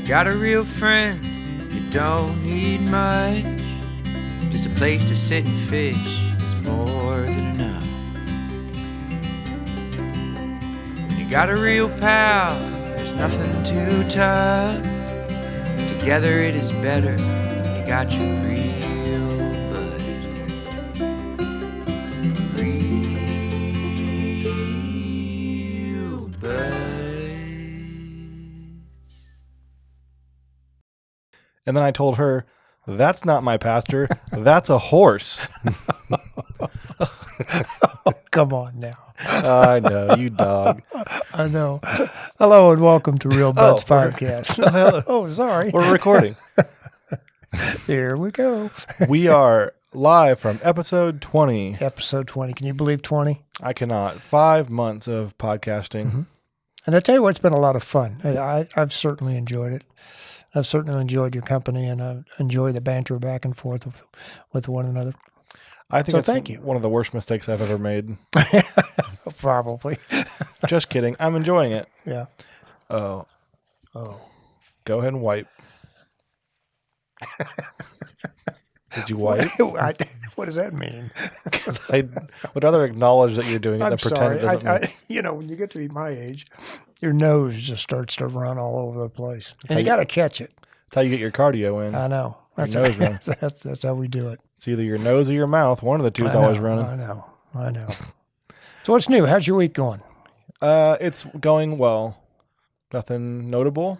got a real friend, you don't need much. Just a place to sit and fish is more than enough. When you got a real pal, there's nothing too tough. Together it is better when you got your real bud. Real bud. And then I told her, that's not my pastor. That's a horse. Oh, come on now. I know, you dog. I know. Hello and welcome to Real Buds Oh, Podcast. hello. Oh, sorry. We're recording. Here we go. We are live from episode 20. Episode 20. Can you believe 20? I cannot. 5 months of podcasting. Mm-hmm. And I tell you what, it's been a lot of fun. I've certainly enjoyed it. I've certainly enjoyed your company, and I enjoy the banter back and forth with one another. I think So it's thank you. one of the worst mistakes I've ever made. Probably. Just kidding. I'm enjoying it. Yeah. Oh, Oh. go ahead and wipe. Did you wipe? What does that mean? Because I would rather acknowledge that you're doing it I'm than pretend sorry. it doesn't mean. When you get to be my age, your nose just starts to run all over the place. And how you got to catch it. That's how you get your cardio in. I know. Your nose run. That's how we do it. It's either your nose or your mouth. One of the two is always running. I know. So what's new? How's your week going? It's going well. Nothing notable.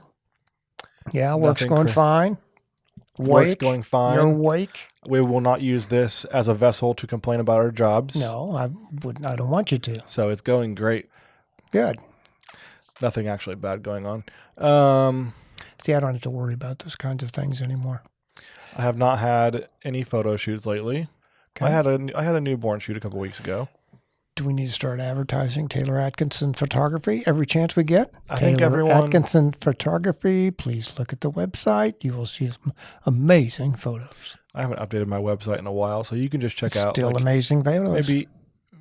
Yeah, work's Nothing going fine. Work's Wake? going fine. You're awake? We will not use this as a vessel to complain about our jobs. No, I don't want you to. So it's going great. Good. Nothing actually bad going on. See, I don't have to worry about those kinds of things anymore. I have not had any photo shoots lately. Okay. I had a newborn shoot a couple weeks ago. Do we need to start advertising Taylor Atkinson Photography every chance we get? I think Taylor everyone- Atkinson Photography. Please look at the website. You will see some amazing photos. I haven't updated my website in a while, so you can just check out. Still amazing photos. Maybe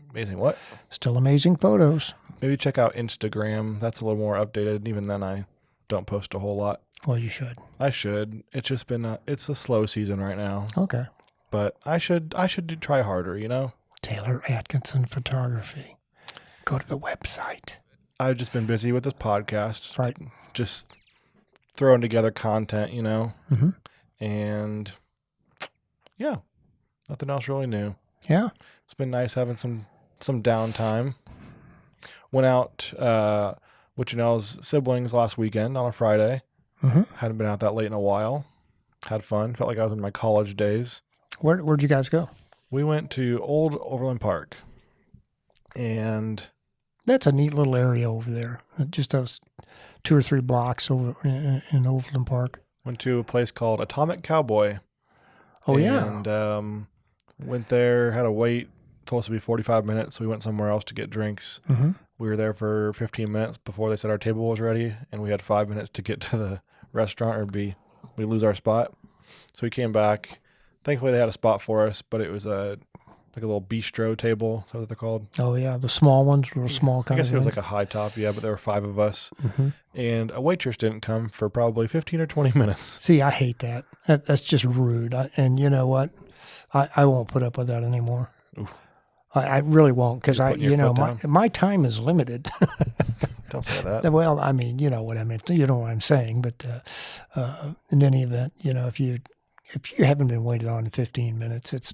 amazing what? Still amazing photos. Maybe check out Instagram. That's a little more updated. And even then, I don't post a whole lot. Well, you should. I should. It's just been it's a slow season right now. Okay. But I should try harder, you know? Taylor Atkinson Photography. Go to the website. I've just been busy with this podcast. Right. Just throwing together content, you know? Mm-hmm. And yeah, nothing else really new. Yeah. It's been nice having some downtime. Went out with Janelle's siblings last weekend on a Friday. Mm-hmm. Hadn't been out that late in a while. Had fun. Felt like I was in my college days. Where'd you guys go? We went to Old Overland Park. And That's a neat little area over there. Just those 2 or 3 blocks over in Overland Park. went to a place called Atomic Cowboy. Oh, yeah. And went there, had to wait. Told us to be 45 minutes, so we went somewhere else to get drinks. Mm-hmm. We were there for 15 minutes before they said our table was ready, and we had 5 minutes to get to the restaurant or we lose our spot. So we came back. Thankfully, they had a spot for us, but it was like a little bistro table. Is that what they're called? Oh, yeah. The small ones, real small kind I guess of it was ones. like a high top, yeah, but there were 5 of us. Mm-hmm. And a waitress didn't come for probably 15 or 20 minutes. See, I hate that. That's just rude. And you know what? I won't put up with that anymore. Oof. I really won't, because You're putting your foot down. my time is limited. Don't say that. Well, I mean, you know what I mean. You know what I'm saying. But in any event, you know, if you haven't been waited on in 15 minutes, it's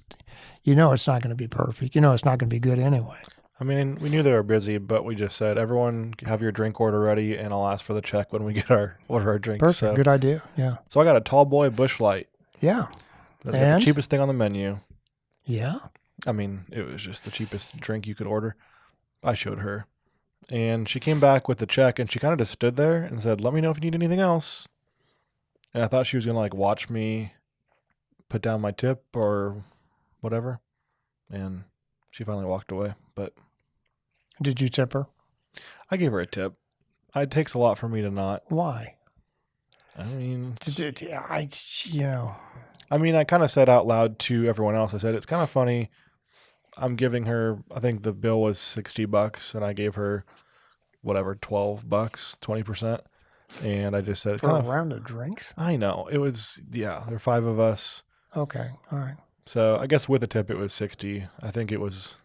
not going to be perfect. It's not going to be good anyway. I mean, we knew they were busy, but we just said, everyone have your drink order ready, and I'll ask for the check when we order our drinks. Perfect. So, Good idea. Yeah. so I got a tall boy Busch Light. Yeah. That's And? the cheapest thing on the menu. Yeah. I mean, it was just the cheapest drink you could order. I showed her. And she came back with the check, and she kind of just stood there and said, let me know if you need anything else. And I thought she was going to, watch me put down my tip or whatever. And she finally walked away. But Did you tip her? I gave her a tip. It takes a lot for me to not. Why? I mean, I kind of said out loud to everyone else, I said, it's kind of funny. I'm giving her, I think the bill was $60 and I gave her whatever, $12, 20%. And I just said, For a round of drinks? I know. It was, there were 5 of us. Okay. All right. So I guess with a tip, it was 60. I think it was,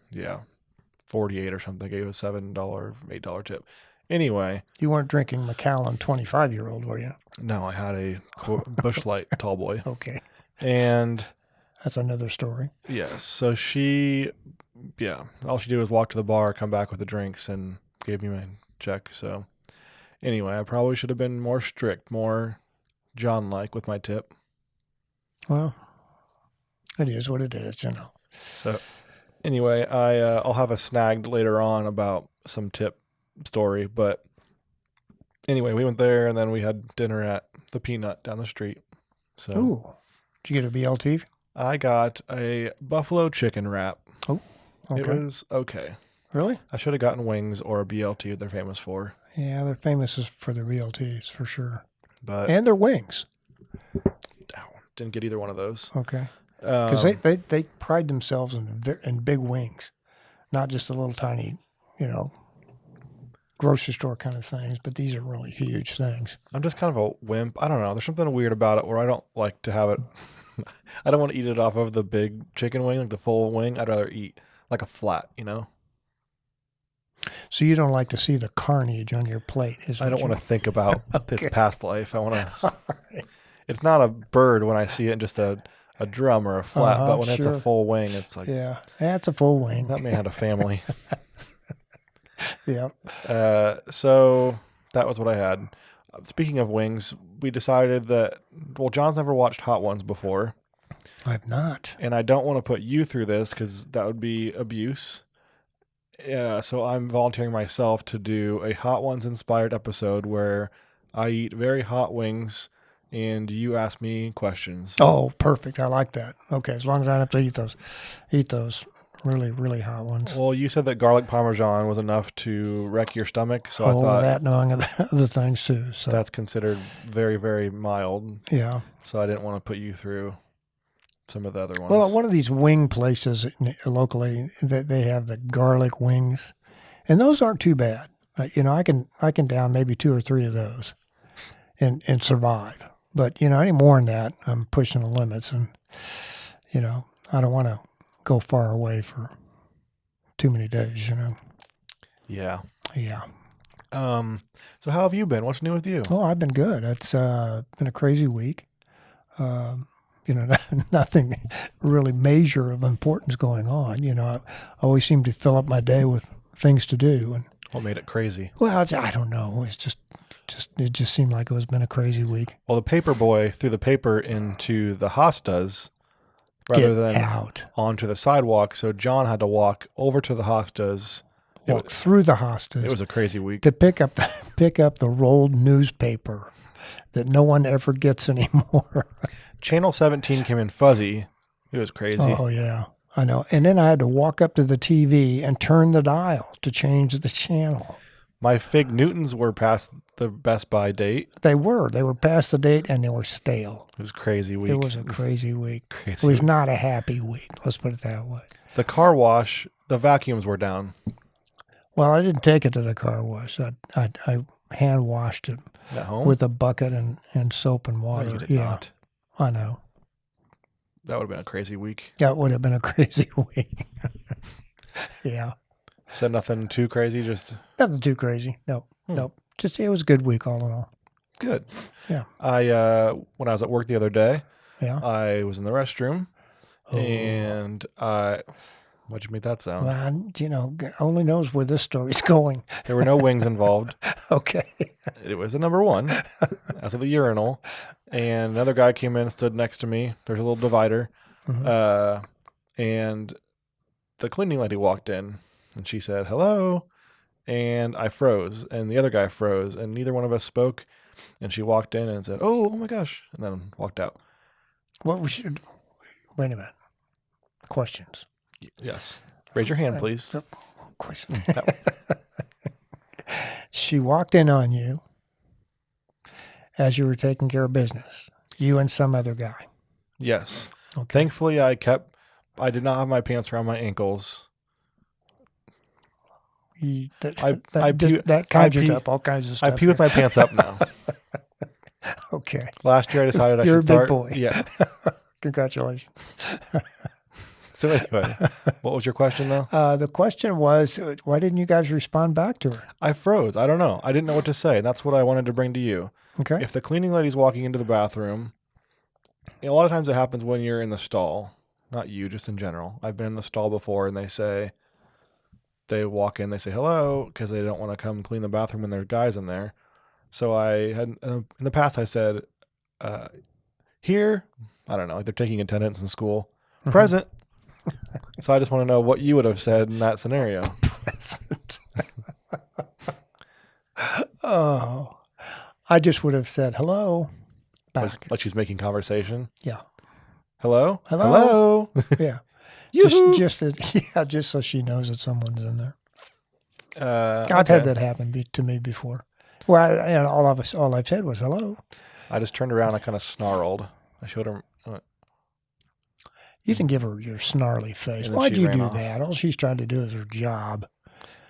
48 or something. It was $7, $8 tip. Anyway. You weren't drinking Macallan 25-year-old, were you? No, I had a Busch Light tall boy. Okay. And that's another story. Yes. So she, all she did was walk to the bar, come back with the drinks, and gave me my check. So anyway, I probably should have been more strict, more John-like with my tip. Well, it is what it is, you know. So anyway, I'll have a snagged later on about some tip story. But anyway, we went there, and then we had dinner at the Peanut down the street. So, ooh, did you get a BLT? I got a buffalo chicken wrap. Oh, okay. It was okay. Really? I should have gotten wings or a BLT they're famous for. Yeah, they're famous for the BLTs, for sure. But and their wings. Didn't get either one of those. Okay. Because they pride themselves in big wings, not just a little tiny, grocery store kind of things, but these are really huge things. I'm just kind of a wimp. I don't know. There's something weird about it where I don't like to have it. I don't want to eat it off of the big chicken wing, like the full wing. I'd rather eat like a flat, So you don't like to see the carnage on your plate? I don't want to think about its past life. I want to. Right. It's not a bird when I see it in just a drum or a flat, but when it's a full wing, it's like that's a full wing. That man had a family. Yeah. So that was what I had. Speaking of wings, we decided that, John's never watched Hot Ones before. I've not. And I don't want to put you through this because that would be abuse. So I'm volunteering myself to do a Hot Ones inspired episode where I eat very hot wings and you ask me questions. Oh, perfect. I like that. Okay, as long as I don't have to eat those really, really hot ones. Well, you said that garlic parmesan was enough to wreck your stomach, so I thought that knowing other things too. So that's considered very, very mild. Yeah. So I didn't want to put you through some of the other ones. Well, at one of these wing places locally, they have the garlic wings, and those aren't too bad. I can down maybe 2 or 3 of those, and survive. But any more than that, I'm pushing the limits, and I don't want to go far away for too many days. Yeah. Yeah. So how have you been? What's new with you? Oh, I've been good. It's been a crazy week. Nothing really major of importance going on. I always seem to fill up my day with things to do. And what made it crazy? Well, I don't know. It's just it just seemed like it was been a crazy week. Well, the paper boy threw the paper into the hostas rather than onto the sidewalk. So John had to walk over to the hostas. Walk through the hostas. It was a crazy week. To pick up the rolled newspaper that no one ever gets anymore. Channel 17 came in fuzzy. It was crazy. Oh, yeah. I know. And then I had to walk up to the TV and turn the dial to change the channel. My Fig Newtons were past the Best Buy date. They were past the date and they were stale. It was a crazy week. It was a crazy week. It was not a happy week. Let's put it that way. The car wash, the vacuums were down. Well, I didn't take it to the car wash. I hand washed it at home with a bucket and soap and water. No, you did not. I know. That would have been a crazy week. That would have been a crazy week. Yeah. Said nothing too crazy, just nothing too crazy. Nope. Just it was a good week all in all. Good. Yeah. When I was at work the other day, I was in the restroom, and why'd you make that sound? Well, only knows where this story's going. There were no wings involved. Okay. It was a number 1 as of the urinal, and another guy came in and stood next to me. There's a little divider, and the cleaning lady walked in, and she said, "Hello," and I froze, and the other guy froze, and neither one of us spoke, and she walked in and said, oh my gosh, and then walked out. What we should... Wait a minute. Questions. Yes. Raise your hand, please. Question. She walked in on you as you were taking care of business. You and some other guy. Yes. Okay. Thankfully, I did not have my pants around my ankles. That conjures up all kinds of stuff. I pee with my pants up now. Okay. Last year I decided I You're should a big start. boy. Yeah. Congratulations. So anyway, what was your question though? The question was, why didn't you guys respond back to her? I froze. I don't know. I didn't know what to say. That's what I wanted to bring to you. Okay. If the cleaning lady's walking into the bathroom, a lot of times it happens when you're in the stall. Not you, just in general. I've been in the stall before and they walk in, they say hello because they don't want to come clean the bathroom when there's guys in there. So I had, in the past, I said, here, I don't know, like they're taking attendance in school, present. So I just want to know what you would have said in that scenario. Oh, I just would have said hello back. Like she's making conversation. Yeah. Hello? Hello? Yeah. Yoo-hoo. just so she knows that someone's in there. I've Okay. had that happen to me before. Well, all I've said was hello. I just turned around and I kind of snarled. I showed her. You didn't give her your snarly face. And then Why'd she you ran do off. that? All she's trying to do is her job.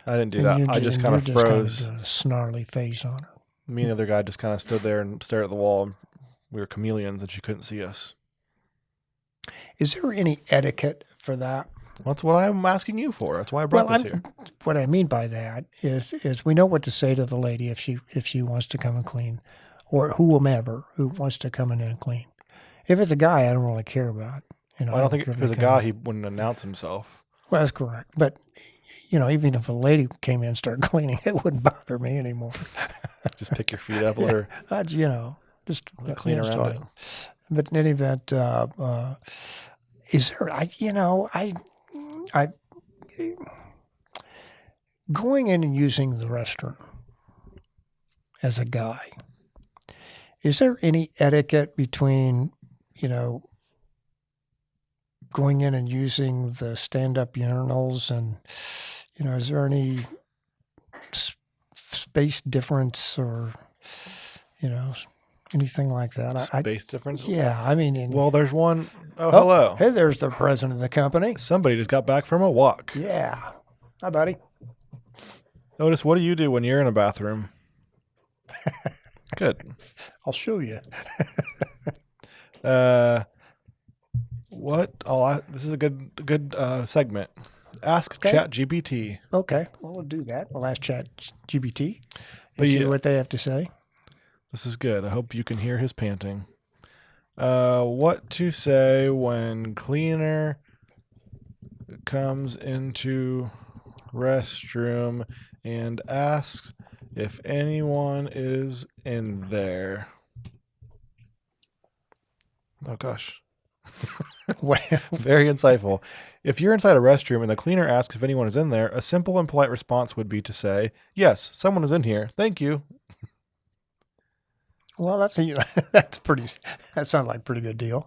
I didn't do And that. you're I just and kind of you're just froze. doing a snarly face on her. Me and the other guy just kind of stood there and stared at the wall. We were chameleons and she couldn't see us. Is there any etiquette for that? That's what I'm asking you for. That's why I brought this here. What I mean by that is we know what to say to the lady if she wants to come and clean, or whomever who wants to come in and clean. If it's a guy, I don't really care about. I don't think if it was a guy, he wouldn't announce himself. Well, that's correct. But even if a lady came in and started cleaning, it wouldn't bother me anymore. Just pick your feet up, let her I'd, just clean around start. it. But in any event, is there? I going in and using the restroom as a guy. Is there any etiquette between going in and using the stand-up urinals, and is there any space difference or anything like that? Space difference? Yeah, I mean, Well, there's one. Oh, hello. Hey, there's the president of the company. Somebody just got back from a walk. Yeah. Hi, buddy. Otis, what do you do when you're in a bathroom? Good. I'll show you. What? This is a good segment. Ask Okay. ChatGPT. Okay, well, we'll do that. We'll ask ChatGPT But and see yeah. what they have to say. This is good. I hope you can hear his panting. What to say when cleaner comes into restroom and asks if anyone is in there. Oh gosh. Well, Very insightful. If you're inside a restroom and the cleaner asks if anyone is in there, a simple and polite response would be to say, "Yes, someone is in here. Thank you." that sounds like a pretty good deal.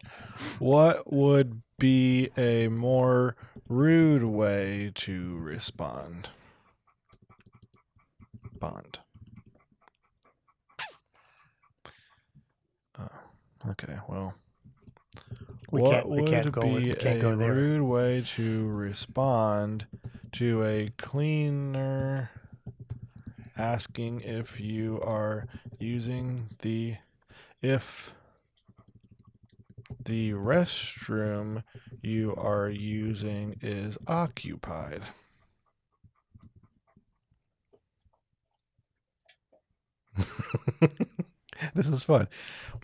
What would be a more rude way to respond? Bond. Okay, well. We What can't would go be a there. rude way to respond to a cleaner asking if you are using if the restroom you are using is occupied? This is fun.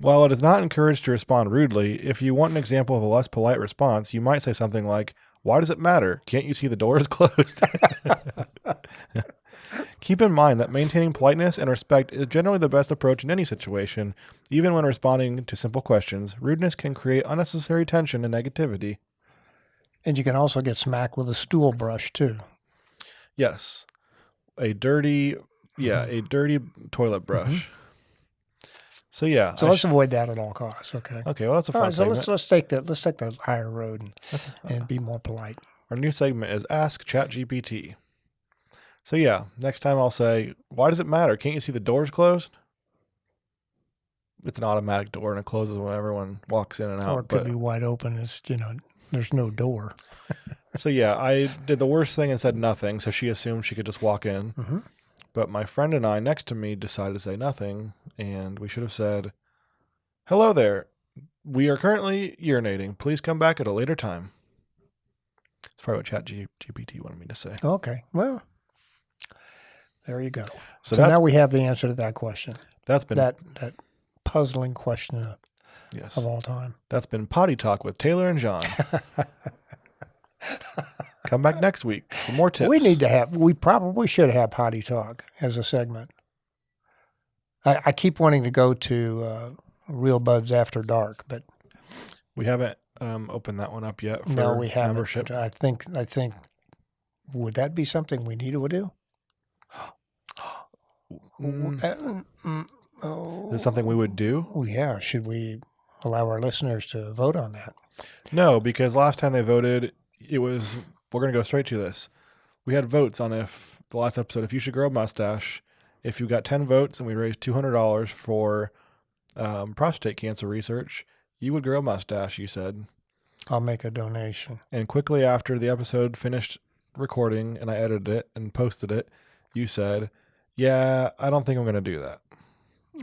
While it is not encouraged to respond rudely, if you want an example of a less polite response, you might say something like, "Why does it matter? Can't you see the door is closed?" Keep in mind that maintaining politeness and respect is generally the best approach in any situation. Even when responding to simple questions, rudeness can create unnecessary tension and negativity. And you can also get smacked with a stool brush too. Yes. A dirty toilet brush. So yeah. So let's avoid that at all costs. Okay. Okay, well that's a All fun right. So segment. let's take the higher road and be more polite. Our new segment is Ask ChatGPT. So yeah, next time I'll say, "Why does it matter? Can't you see the door's closed?" It's an automatic door and it closes when everyone walks in and out. Or it could be wide open. It's there's no door. So yeah, I did the worst thing and said nothing, so she assumed she could just walk in. Mm-hmm. But my friend and I next to me decided to say nothing, and we should have said, Hello there. We are currently urinating. Please come back at a later time. That's probably what ChatGPT wanted me to say. Okay. Well, there you go. So So that's, now we have the answer to that question. that's been That puzzling question yes. of all time. That's been Potty Talk with Taylor and John. Come back next week for more tips. We probably should have Potty Talk as a segment. I keep wanting to go to Real Buds After Dark, but We haven't opened that one up yet for no, we haven't. membership. But I think would that be something we need to do? Is this something we would do? Oh, yeah. Should we allow our listeners to vote on that? No, because last time they voted, we're going to go straight to this. We had votes on the last episode, if you should grow a mustache. If you got 10 votes and we raised $200 for prostate cancer research, you would grow a mustache, you said. I'll make a donation. And quickly after the episode finished recording and I edited it and posted it, you said, yeah, I don't think I'm going to do that.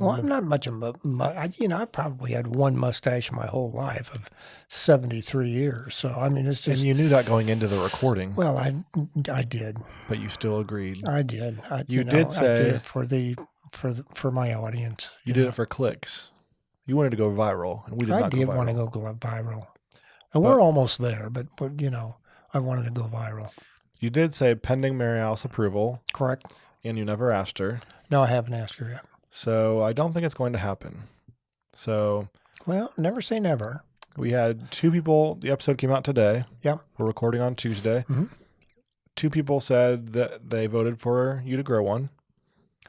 Well, I'm not much of I probably had one mustache my whole life of 73 years. So, I mean, it's just. And you knew that going into the recording. Well, I did. But you still agreed. I did. You did say. I did it for my audience. You did it for clicks. You wanted to go viral, and we did not go viral. I did want to go viral. And we're almost there, but I wanted to go viral. You did say pending Mary Alice approval. Correct. And you never asked her. No, I haven't asked her yet. So I don't think it's going to happen. So. Well, never say never. We had 2 people. The episode came out today. Yep. We're recording on Tuesday. Mm-hmm. 2 people said that they voted for you to grow one.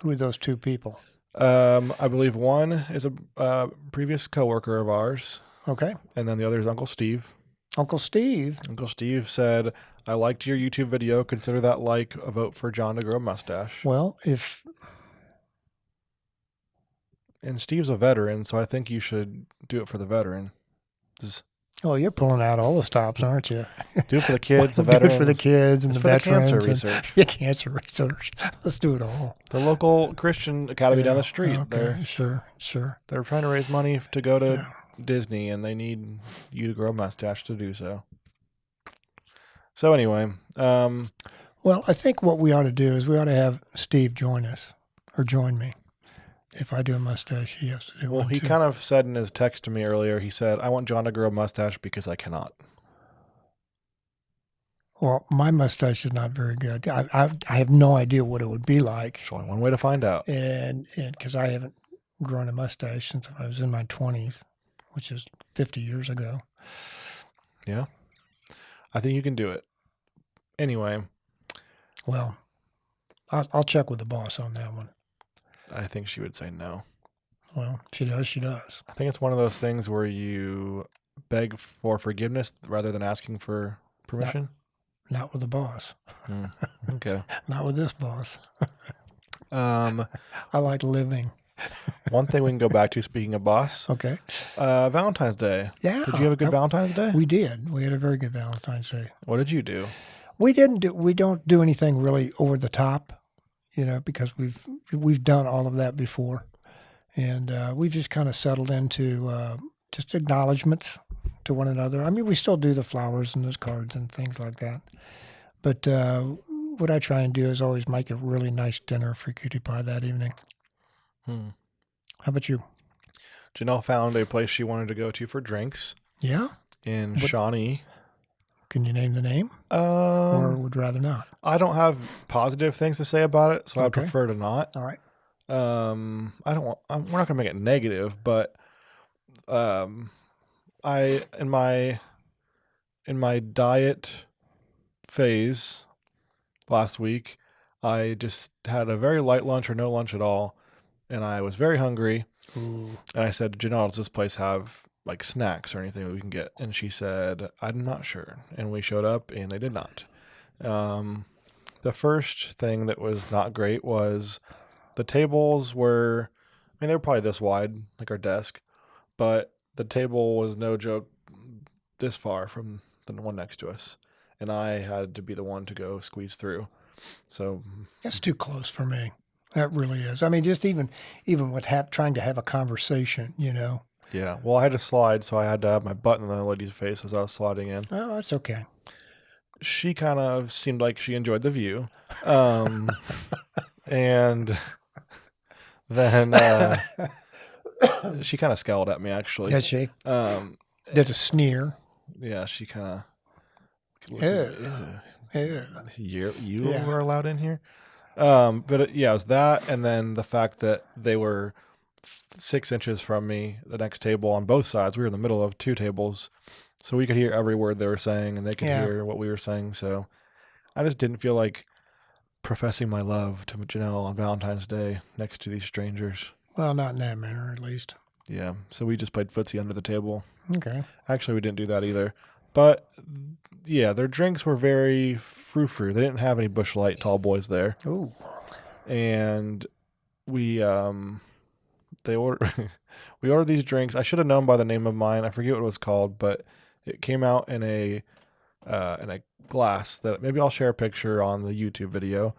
Who are those 2 people? I believe one is a previous coworker of ours. Okay. And then the other is Uncle Steve. Uncle Steve. Uncle Steve said, I liked your YouTube video. Consider that like a vote for John to grow a mustache. Well, And Steve's a veteran, so I think you should do it for the veteran. Oh, you're pulling out all the stops, aren't you? Do it for the kids, the Do veterans. it for the kids and the veterans. Cancer research. Yeah, cancer research. Let's do it all. The local Christian academy down the street. Okay, sure. They're trying to raise money to go to Disney, and they need you to grow a mustache to do so. So anyway. Well, I think what we ought to do is we ought to have Steve join us, or join me. If I do a mustache, he has to do one. Well, he kind of said in his text to me earlier, he said, I want John to grow a mustache because I cannot. Well, my mustache is not very good. I have no idea what it would be like. There's only one way to find out. And because I haven't grown a mustache since I was in my 20s, which is 50 years ago. Yeah. I think you can do it. Anyway. Well, I'll check with the boss on that one. I think she would say no. Well, if she does, she does. I think it's one of those things where you beg for forgiveness rather than asking for permission. Not with the boss. Okay. Not with this boss. I like living. One thing we can go back to, speaking of boss. Okay. Valentine's Day. Yeah. Did you have a good Valentine's Day? We did. We had a very good Valentine's Day. What did you do? We don't do anything really over the top, because we've done all of that before. And we've just kind of settled into just acknowledgments to one another. I mean, we still do the flowers and those cards and things like that. But what I try and do is always make a really nice dinner for Cutie Pie that evening. How about you? Janelle found a place she wanted to go to for drinks. Yeah? In Shawnee. Can you name the name? Or would rather not? I don't have positive things to say about it, so I prefer to not. All right. We're not going to make it negative, but in my diet phase last week, I just had a very light lunch or no lunch at all, and I was very hungry. Ooh. And I said, Janelle, does this place have like snacks or anything that we can get? And she said, I'm not sure. And we showed up and they did not. The first thing that was not great was the tables were, they were probably this wide, like our desk, but the table was no joke this far from the one next to us. And I had to be the one to go squeeze through. So that's too close for me. That really is. I mean, just even with trying to have a conversation, Yeah. Well, I had to slide, so I had to have my butt in the lady's face as I was sliding in. Oh, that's okay. She kind of seemed like she enjoyed the view. And then she kind of scowled at me, actually. Did she? Um, Did a sneer. yeah, she kind of. Ew. You Yeah. were allowed in here. Yeah, it was that, and then the fact that they were 6 inches from me, the next table on both sides. We were in the middle of 2 tables, so we could hear every word they were saying, and they could hear what we were saying. So I just didn't feel like professing my love to Janelle on Valentine's Day next to these strangers. Well, not in that manner, at least. Yeah, so we just played footsie under the table. Okay. Actually, we didn't do that either. But yeah, their drinks were very frou-frou. They didn't have any Busch Light tall boys there. Ooh. And we we ordered these drinks. I should have known by the name of mine. I forget what it was called, but it came out in a glass that maybe I'll share a picture on the YouTube video.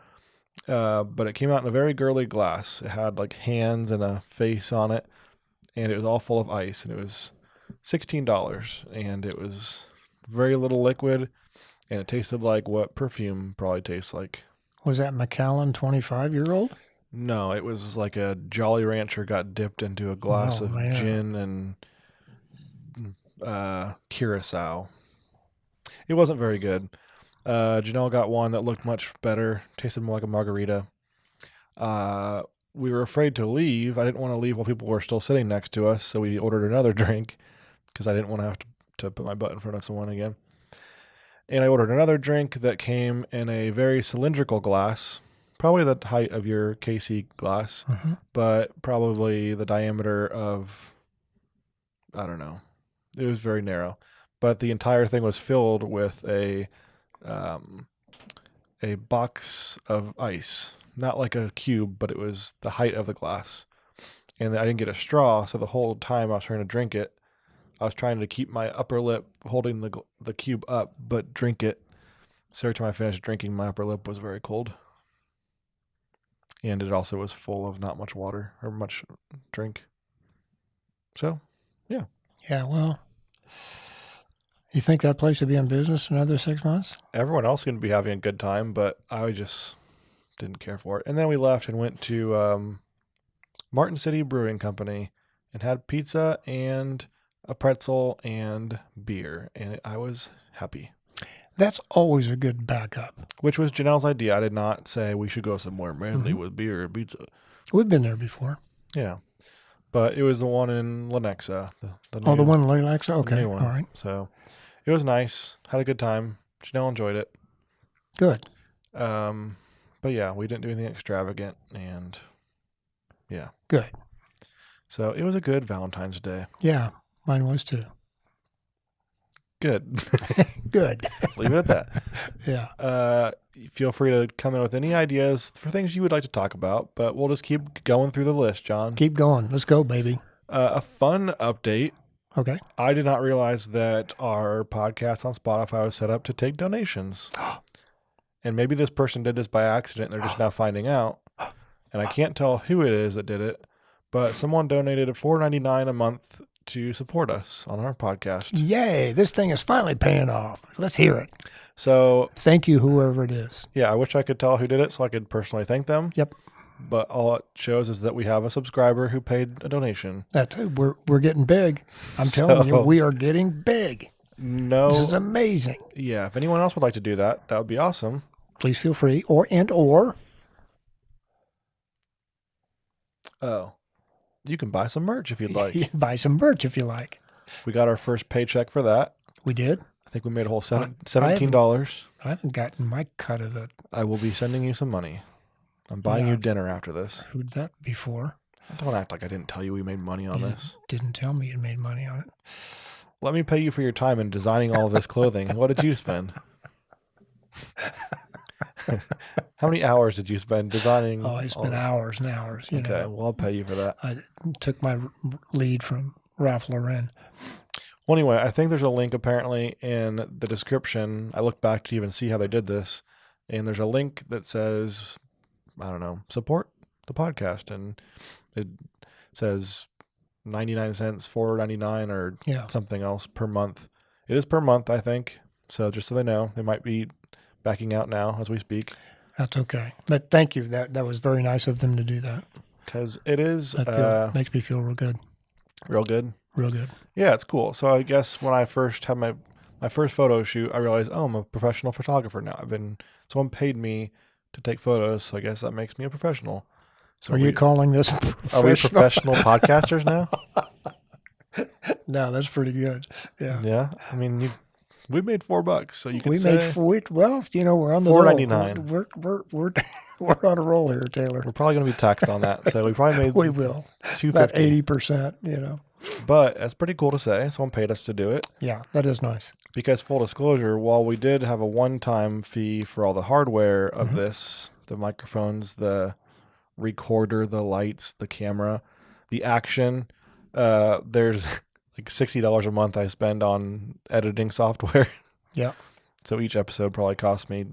But it came out in a very girly glass. It had like hands and a face on it, and it was all full of ice, and it was $16, and it was very little liquid, and it tasted like what perfume probably tastes like. Was that Macallan 25-year-old? No, it was like a Jolly Rancher got dipped into a glass of gin and Curacao. It wasn't very good. Janelle got one that looked much better, tasted more like a margarita. We were afraid to leave. I didn't want to leave while people were still sitting next to us, so we ordered another drink because I didn't want to have to put my butt in front of someone again. And I ordered another drink that came in a very cylindrical glass, probably the height of your KC glass, but probably the diameter of, I don't know. It was very narrow. But the entire thing was filled with a box of ice. Not like a cube, but it was the height of the glass. And I didn't get a straw, so the whole time I was trying to drink it, I was trying to keep my upper lip holding the cube up, but drink it. So every time I finished drinking, my upper lip was very cold. And it also was full of not much water or much drink. So, yeah. Yeah, well, you think that place would be in business another 6 months? Everyone else seemed to be having a good time, but I just didn't care for it. And then we left and went to Martin City Brewing Company and had pizza and a pretzel and beer, and I was happy. That's always a good backup. Which was Janelle's idea. I did not say we should go somewhere manly with beer and pizza. We've been there before. Yeah. But it was the one in Lenexa. The one in Lenexa? Okay, all right. So it was nice. Had a good time. Janelle enjoyed it. Good. But yeah, we didn't do anything extravagant, and yeah. Good. So it was a good Valentine's Day. Yeah, mine was too. Good. Good. Leave it at that. Yeah. Feel free to come in with any ideas for things you would like to talk about, but we'll just keep going through the list, John. Keep going. Let's go, baby. A fun update. Okay. I did not realize that our podcast on Spotify was set up to take donations. And maybe this person did this by accident. They're just now finding out. And I can't tell who it is that did it, but someone donated $4.99 a month to support us on our podcast. Yay, this thing is finally paying off. Let's hear it. So thank you, whoever it is. Yeah, I wish I could tell who did it so I could personally thank them. Yep. But all it shows is that we have a subscriber who paid a donation. That's it. We're getting big. I'm telling you, we are getting big. No. This is amazing. Yeah, if anyone else would like to do that, that would be awesome. Please feel free. Oh. You can buy some merch if you'd like. Buy some merch if you like. We got our first paycheck for that. We did? I think we made a whole $17. I haven't gotten my cut of it. I will be sending you some money. I'm buying you dinner after this. Who'd that be for? Don't act like I didn't tell you we made money on this. Didn't tell me you made money on it. Let me pay you for your time in designing all of this clothing. What did you spend? How many hours did you spend designing? Oh, I spent hours and hours. You know. Well, I'll pay you for that. I took my lead from Ralph Lauren. Well, anyway, I think there's a link apparently in the description. I looked back to even see how they did this. And there's a link that says, I don't know, support the podcast. And it says 99 cents, $4.99 or Yeah. something else per month. It is per month, I think. So just so they know, they might be backing out now as we speak. That's okay. But thank you. That was very nice of them to do that. Because it is Makes me feel real good. real good. Real good. Yeah, it's cool. So I guess when I first had my first photo shoot, I realized, oh, I'm a professional photographer now. Someone paid me to take photos, so I guess that makes me a professional. So Are you calling this Are we professional podcasters now? No, that's pretty good. Yeah. Yeah. I mean, we made $4, so you can We say made well, we're on the $4.99. We're on a roll here, Taylor. We're probably going to be taxed on that. So we probably made We will. $2.50. About 80%, But that's pretty cool to say. Someone paid us to do it. Yeah, that is nice. Because full disclosure, while we did have a one-time fee for all the hardware of this, the microphones, the recorder, the lights, the camera, the action, there's like $60 a month I spend on editing software. Yeah. So each episode probably cost me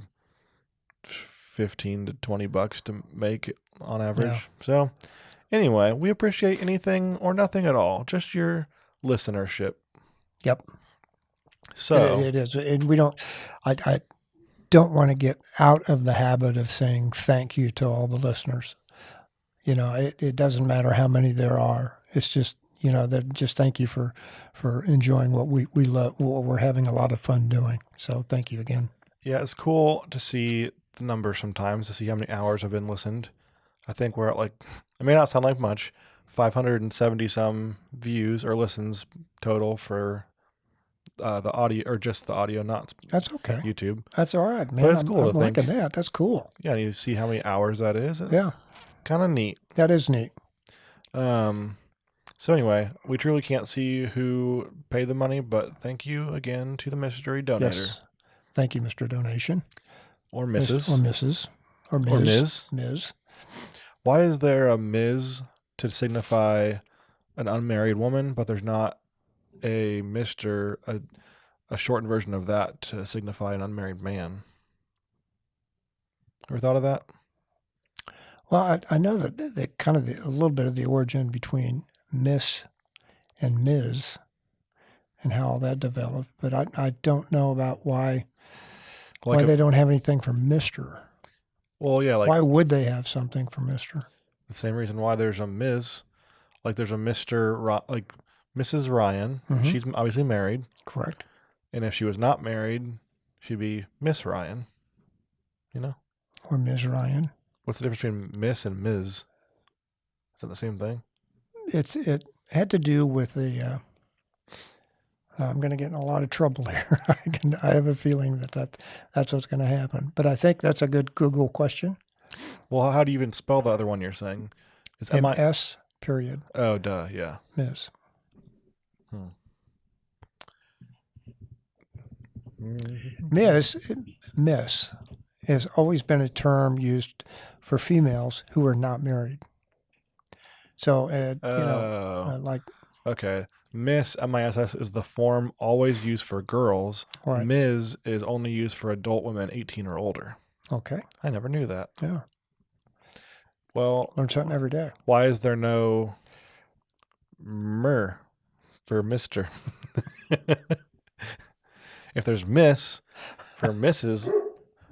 $15 to $20 to make on average. Yeah. So anyway, we appreciate anything or nothing at all, just your listenership. Yep. So it is, and we don't. I don't want to get out of the habit of saying thank you to all the listeners. It doesn't matter how many there are. It's just just thank you for enjoying what we love, what we're having a lot of fun doing. So thank you again. Yeah, it's cool to see the numbers sometimes, to see how many hours have been listened. I think we're at it may not sound like much, 570 some views or listens total for the audio, or just the audio, not That's okay. YouTube. That's all right, man. But it's cool I'm to think. liking that. That's cool. Yeah, and you see how many hours that is. It's Yeah, kind of neat. that is neat. So anyway, we truly can't see who paid the money, but thank you again to the mystery donator. Yes. Thank you, Mr. Donation. Or Mrs. Or Mrs. Or Ms. Or Ms. Ms. Why is there a Ms. to signify an unmarried woman, but there's not a Mr., a shortened version of that to signify an unmarried man? Ever thought of that? Well, I know that the kind of a little bit of the origin between Miss and Ms. and how all that developed, but I don't know about why they don't have anything for Mr. Well, yeah, why would they have something for Mr.? The same reason why there's a Ms. Like there's a Mr. Like Mrs. Ryan. Mhm. She's obviously married. Correct. And if she was not married, she'd be Miss Ryan. Or Ms. Ryan. What's the difference between Miss and Ms.? Is that the same thing? It had to do with the. I'm going to get in a lot of trouble here. I have a feeling that's what's going to happen. But I think that's a good Google question. Well, how do you even spell the other one you're saying? Is MS period. Oh, duh, yeah. Ms. Miss has always been a term used for females who are not married. So, Okay. Miss, MISS, is the form always used for girls. Right. Ms. is only used for adult women 18 or older. Okay. I never knew that. Yeah. Well, Learn something every day. why is there no for Mr.? If there's Miss for Mrs.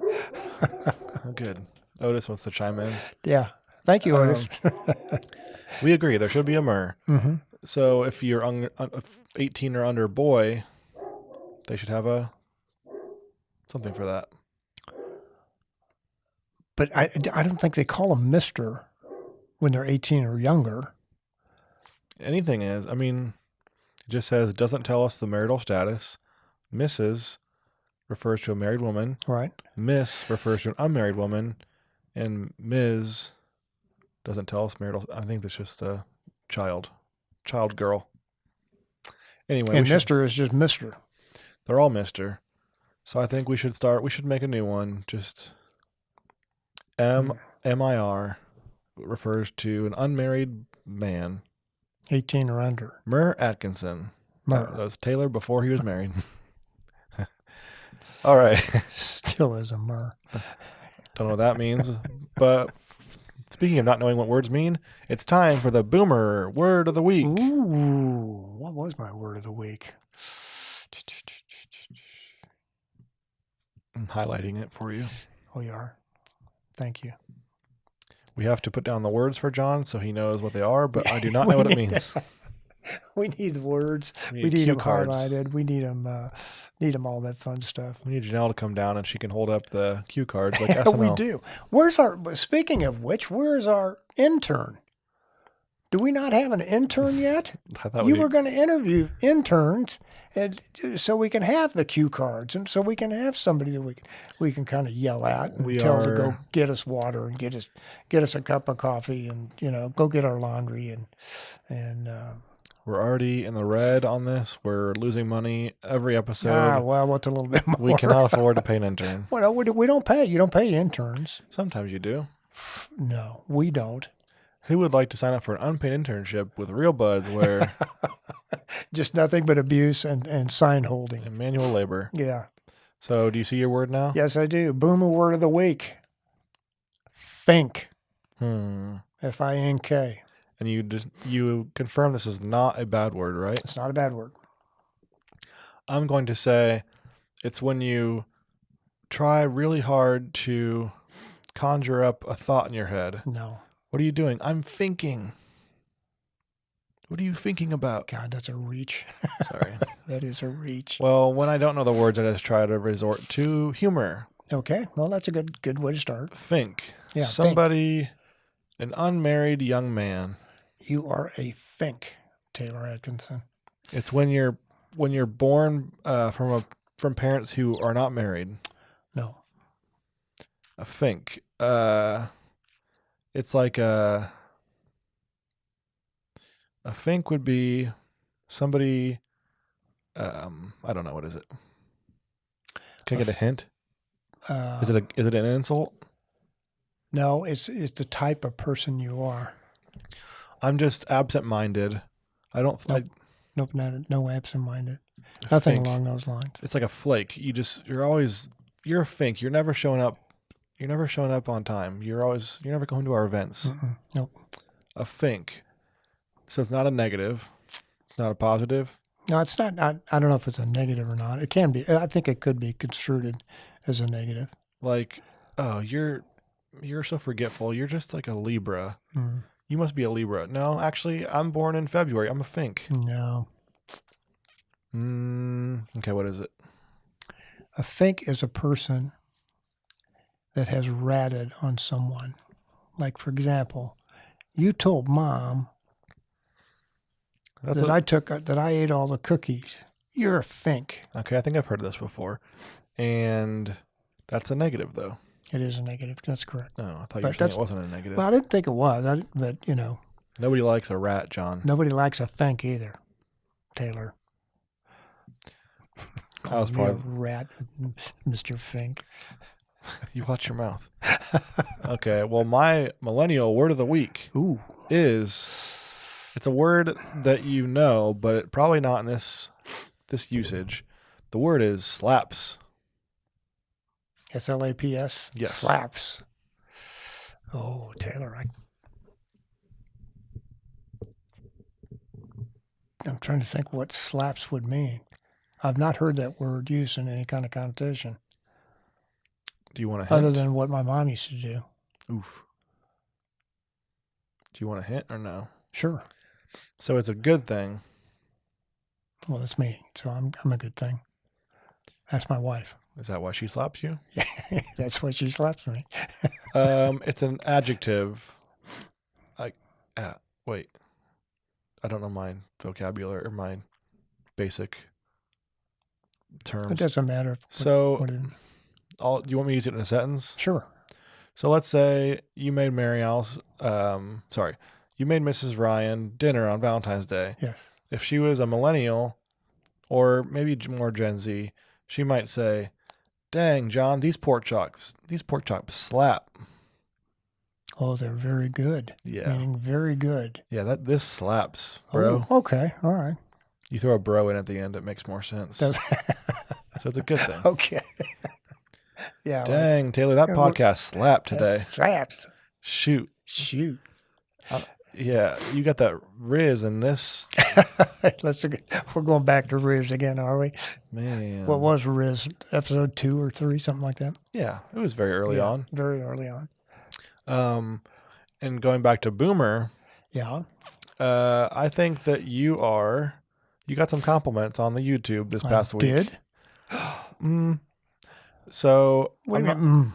Oh, good. Otis wants to chime in. Yeah. Thank you, Otis. We agree. There should be a Mm-hmm. So if you're 18 or under boy, they should have something for that. But I don't think they call them Mr. when they're 18 or younger. Anything is. I mean, it just says, doesn't tell us the marital status. Mrs. refers to a married woman. Right. Miss refers to an unmarried woman. And Ms. doesn't tell us marital. I think that's just a child girl. Anyway. And Mr. is just Mr. They're all Mr. So I think we should make a new one. Just MIR refers to an unmarried man. 18 or under. Murr Atkinson. That was Taylor before he was married. All right. Still is a Murr. Don't know what that means, but Speaking of not knowing what words mean, it's time for the Boomer Word of the Week. Ooh, what was my word of the week? I'm highlighting it for you. Oh, you are? Thank you. We have to put down the words for John so he knows what they are, but I do not know what it means. We need the words. We We need cue them cards. highlighted. We need them all that fun stuff. We need Janelle to come down and she can hold up the cue cards like Yeah, SNL. we do. Speaking of which, where's our intern? Do we not have an intern yet? I thought You were going to interview interns, and so we can have the cue cards, and so we can have somebody that we can kind of yell at and tell to go get us water and get us a cup of coffee, and go get our laundry and. We're already in the red on this. We're losing money every episode. Well, what's a little bit more? We cannot afford to pay an intern. Well, we don't pay. You don't pay interns. Sometimes you do. No, we don't. Who would like to sign up for an unpaid internship with Real Buds where Just nothing but abuse and sign holding. and manual labor? Yeah. So do you see your word now? Yes, I do. Boomer word of the week. Think. F-I-N-K. And you confirm this is not a bad word, right? It's not a bad word. I'm going to say it's when you try really hard to conjure up a thought in your head. No. What are you doing? I'm thinking. What are you thinking about? God, that's a reach. Sorry. That is a reach. Well, when I don't know the words, I just try to resort to humor. Okay. Well, that's a good way to start. Think. Yeah, Somebody, an unmarried young man. You are a think, Taylor Atkinson. It's when you're born from parents who are not married. No. A think. It's like a think would be somebody. I don't know, what is it? Can I get a hint? Is it an insult? No, it's the type of person you are. I'm just absent-minded. I don't. Nope, no absent-minded. Nothing think. along those lines. It's like a flake. You're a fink. You're never showing up. You're never showing up on time. You're never going to our events. Nope. A fink. So it's not a negative. It's not a positive. No, it's not. I don't know if it's a negative or not. It can be. I think it could be construed as a negative. Like, oh, you're so forgetful. You're just like a Libra. Mm. You must be a Libra. No, actually, I'm born in February. I'm a fink. No. Okay, what is it? A fink is a person that has ratted on someone. Like, for example, you told Mom that I ate all the cookies. You're a fink. Okay, I think I've heard of this before. And that's a negative, though. It is a negative. That's correct. No, I thought you were saying it wasn't a negative. Well, I didn't think it was. But, Nobody likes a rat, John. Nobody likes a fink either, Taylor. I was Call me probably a rat, Mr. Fink. You watch your mouth. Okay, well, my millennial word of the week is, it's a word that you know, but probably not in this usage. The word is slaps. S-L-A-P-S? Yes. Slaps. Oh, Taylor, I'm trying to think what slaps would mean. I've not heard that word used in any kind of connotation. Do you want a hint? Other than what my mom used to do. Oof. Do you want a hint or no? Sure. So it's a good thing. Well, that's me. So I'm a good thing. That's my wife. Is that why she slaps you? That's why she slaps me. It's an adjective. Wait. I don't know my vocabulary or my basic terms. It doesn't matter. Do you want me to use it in a sentence? Sure. So let's say you made you made Mrs. Ryan dinner on Valentine's Day. Yes. If she was a millennial or maybe more Gen Z, she might say, "Dang, John, these pork chops slap." Oh, they're very good. Yeah. Meaning very good. Yeah, this slaps, bro. Oh, okay. All right. You throw a bro in at the end, it makes more sense. So it's a good thing. Okay. Yeah. Dang, Taylor, that podcast slapped today. Slaps. Shoot. Shoot. Yeah, you got that Riz in this. We're going back to Riz again, are we? Man. What was Riz? Episode 2 or 3, something like that? Yeah, it was very early Yeah, on. very early on. And going back to Boomer, Yeah. I think that you got some compliments on the YouTube this past week. Did? So Wait a minute.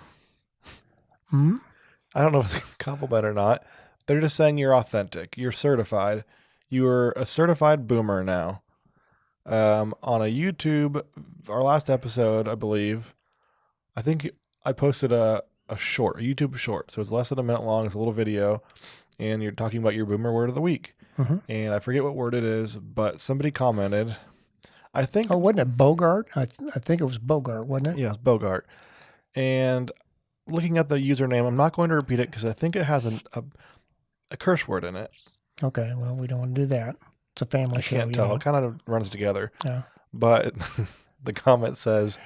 I don't know if it's a compliment or not. They're just saying you're authentic. You're certified. You are a certified boomer now. On a YouTube, our last episode, I believe, I think I posted a YouTube short. So it's less than a minute long. It's a little video. And you're talking about your boomer word of the week. Mm-hmm. And I forget what word it is, but somebody commented. I think. Oh, wasn't it Bogart? I think it was Bogart, wasn't it? Yeah, it's Bogart. And looking at the username, I'm not going to repeat it because I think it has a curse word in it. Okay, well, we don't want to do that. It's a family show. I can't tell. It kind of runs together. Yeah. But the comment says,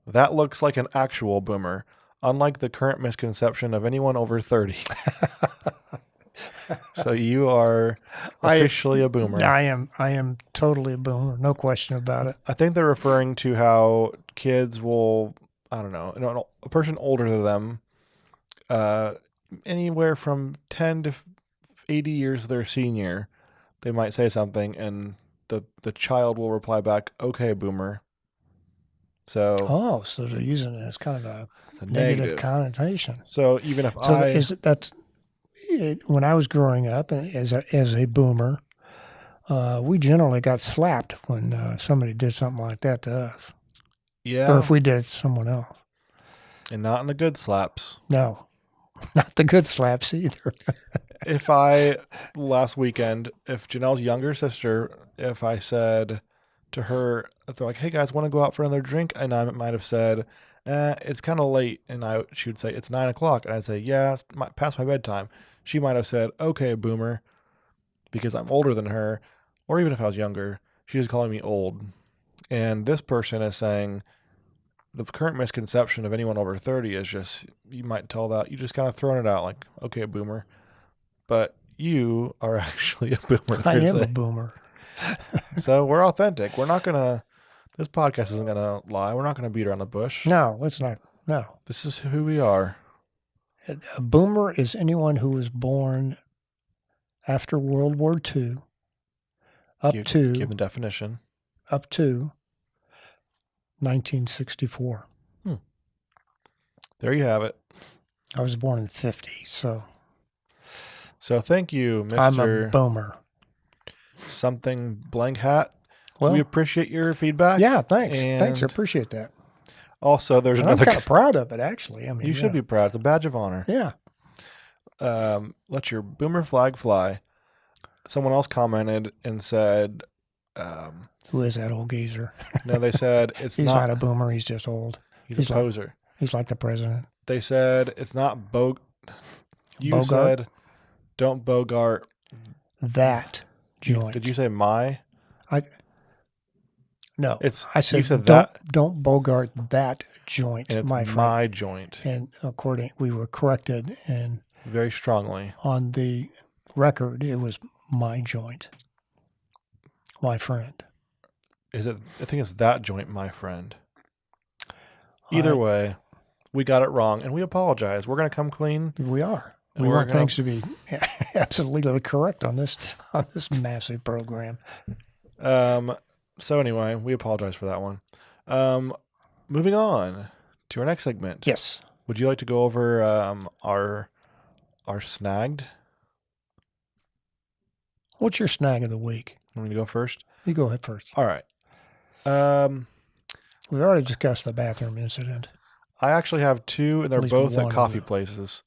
that looks like an actual boomer, unlike the current misconception of anyone over 30. So you are officially a boomer. I am totally a boomer. No question about it. I think they're referring to how kids will, I don't know, a person older than them, anywhere from 10 to 80 years their senior, they might say something and the child will reply back, okay, boomer. So so they're using it as kind of a it's negative connotation. So even if when I was growing up as a boomer, we generally got slapped when somebody did something like that to us. Yeah. Or if we did it to someone else. And not in the good slaps. No, not the good slaps either. Last weekend, if Janelle's younger sister, if I said to her, if they're like, hey guys, want to go out for another drink? And I might have said, it's kind of late. And she would say, it's 9 o'clock. And I'd say, yeah, it's past my bedtime. She might have said, okay, boomer, because I'm older than her. Or even if I was younger, she's calling me old. And this person is saying, the current misconception of anyone over 30 is just, you might tell that, you just kind of throwing it out like, okay, boomer. But you are actually a boomer. I am a boomer. So we're authentic. We're not going to, this podcast isn't going to lie. We're not going to beat around the bush. No, it's not. No. This is who we are. A boomer is anyone who was born after World War II Give the definition. Up to 1964. There you have it. I was born in 50, so thank you, Mr. I'm a boomer. Something blank hat. Well, we appreciate your feedback. Yeah, thanks. And thanks, I appreciate that. Also, there's and another. I'm kind of proud of it, actually. I mean, you should be proud. It's a badge of honor. Yeah. Let your boomer flag fly. Someone else commented and said, who is that old geezer? No, they said it's he's not a boomer. He's just old. He's a poser. He's like the president. They said it's not You Bogart? said don't Bogart that joint. Did you say my? No. It's I said, you said don't Bogart that joint, and it's my friend. my joint. And we were corrected, and very strongly on the record, it was my joint, my friend. Is it? I think it's that joint, my friend. Either way, we got it wrong, and we apologize. We're going to come clean. We are. We want things to be absolutely correct on this massive program. So anyway, we apologize for that one. Moving on to our next segment. Yes. Would you like to go over our snagged? What's your snag of the week? Want me to go first? You go ahead first. All right. We've already discussed the bathroom incident. I actually have two, and they're both at coffee places.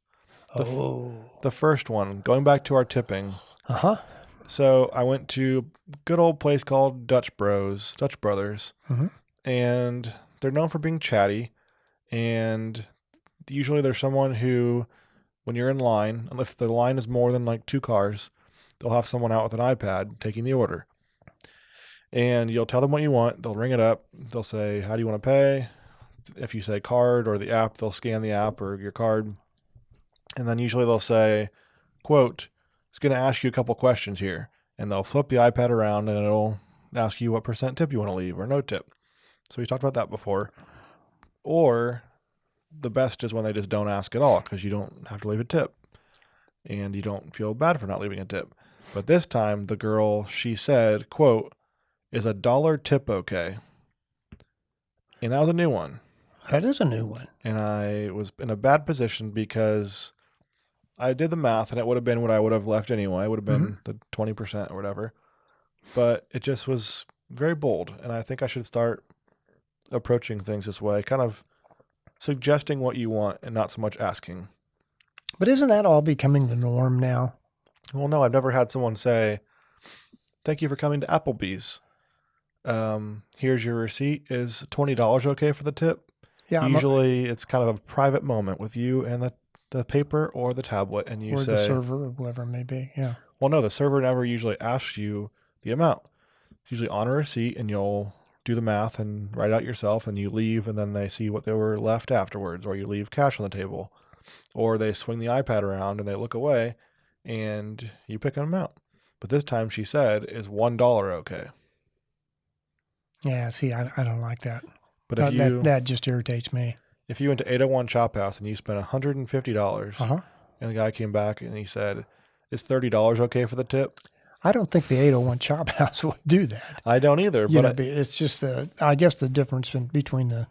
The first one, going back to our tipping. Uh-huh. So I went to a good old place called Dutch Brothers, and they're known for being chatty. And usually there's someone who, when you're in line, and if the line is more than like 2 cars, they'll have someone out with an iPad taking the order. And you'll tell them what you want. They'll ring it up. They'll say, how do you want to pay? If you say card or the app, they'll scan the app or your card. And then usually they'll say, quote, it's going to ask you a couple questions here. And they'll flip the iPad around and it'll ask you what % tip you want to leave or no tip. So we talked about that before. Or the best is when they just don't ask at all because you don't have to leave a tip. And you don't feel bad for not leaving a tip. But this time, the girl, she said, quote, is $1 tip okay? And that was a new one. That is a new one. And I was in a bad position because I did the math and it would have been what I would have left anyway. It would have been the 20% or whatever. But it just was very bold. And I think I should start approaching things this way, kind of suggesting what you want and not so much asking. But isn't that all becoming the norm now? Well, no, I've never had someone say, thank you for coming to Applebee's. Here's your receipt. Is $20 okay for the tip? Yeah. Usually it's kind of a private moment with you and the paper or the tablet. And you or say, the server or whoever it may be. Yeah. Well, no, the server never usually asks you the amount. It's usually on a receipt and you'll do the math and write out yourself and you leave and then they see what they were left afterwards, or you leave cash on the table, or they swing the iPad around and they look away and you pick an amount. But this time she said, is $1 okay? Yeah. See, I don't like that. But if that just irritates me. If you went to 801 Chop House and you spent $150 and the guy came back and he said, is $30 okay for the tip? I don't think the 801 Chop House would do that. I don't either. But it's just I guess the difference between the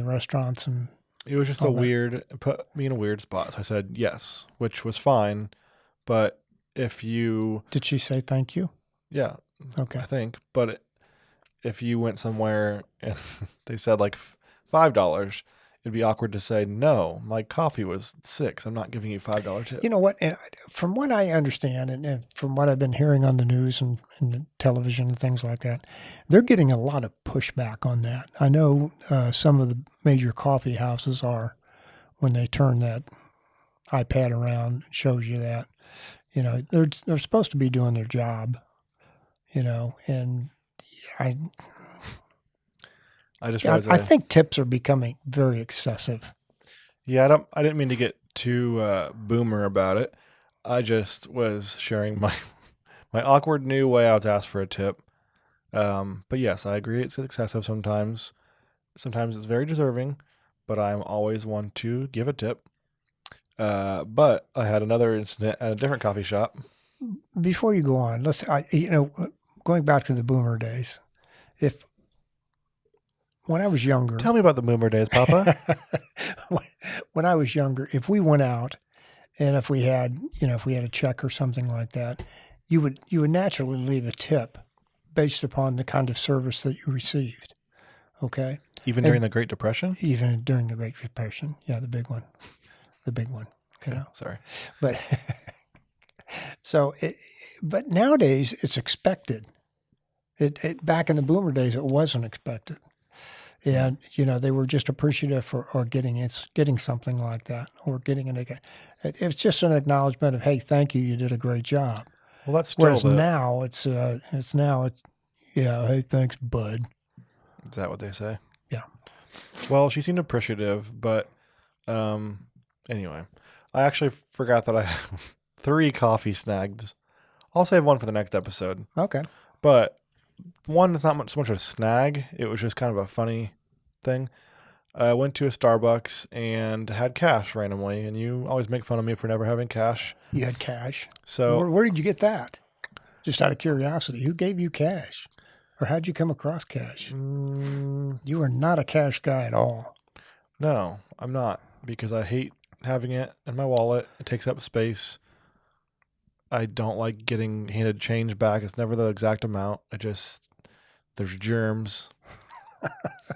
restaurants and it was just put me in a weird spot. So I said yes, which was fine. But if you... Did she say thank you? Yeah. Okay. I think. But if you went somewhere and they said like $5, it'd be awkward to say, no, my coffee was $6. I'm not giving you $5 tip. You know what? And from what I understand and from what I've been hearing on the news and the television and things like that, they're getting a lot of pushback on that. I know some of the major coffee houses are, when they turn that iPad around, it shows you that, they're supposed to be doing their job, and I think tips are becoming very excessive. Yeah, I didn't mean to get too boomer about it. I just was sharing my awkward new way out to ask for a tip. But yes, I agree it's excessive sometimes. Sometimes it's very deserving, but I'm always one to give a tip. But I had another incident at a different coffee shop. Before you go on, going back to the boomer days, when I was younger... Tell me about the boomer days, Papa. When I was younger, if we went out and if we had a check or something like that, you would naturally leave a tip based upon the kind of service that you received. Okay? Even during the Great Depression? Even during the Great Depression. Yeah, the big one. Okay, sorry. But but nowadays it's expected. Back in the boomer days, it wasn't expected. And, they were just appreciative for getting something like that or it's just an acknowledgement of, hey, thank you. You did a great job. Well, that's still Whereas now it's yeah, hey, thanks, bud. Is that what they say? Yeah. Well, she seemed appreciative, but anyway, I actually forgot that I have 3 coffee snags. I'll save one for the next episode. Okay. But one is not so much a snag. It was just kind of a funny thing. I went to a Starbucks and had cash randomly, and you always make fun of me for never having cash. You had cash. So where did you get that? Just out of curiosity, who gave you cash? Or how'd you come across cash? You are not a cash guy at all. No, I'm not, because I hate having it in my wallet. It takes up space. I don't like getting handed change back. It's never the exact amount. There's germs.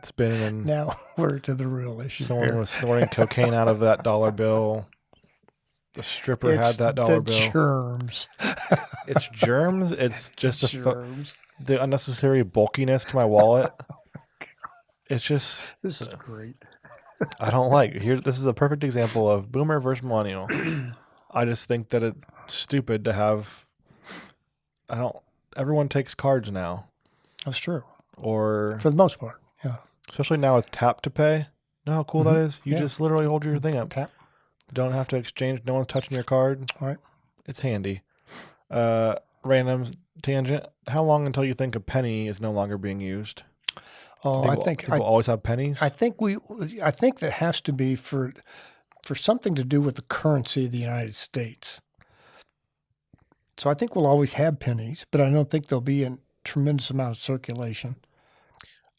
Spinning in. Now we're to the real issue. Someone was snorting cocaine out of that dollar bill. The stripper had that dollar bill. Germs. It's germs. It's just germs. The unnecessary bulkiness to my wallet. It's just. This is great. I don't like it. This is a perfect example of boomer versus millennial. I just think that it's stupid to have. Everyone takes cards now. That's true. Or for the most part, yeah. Especially now with tap to pay. You know how cool that is? You just literally hold your thing up. Tap. Don't have to exchange. No one's touching your card. All right. It's handy. Random tangent. How long until you think a penny is no longer being used? Oh, I think people always have pennies. I think that has to be for something to do with the currency of the United States. So I think we'll always have pennies, but I don't think there'll be a tremendous amount of circulation.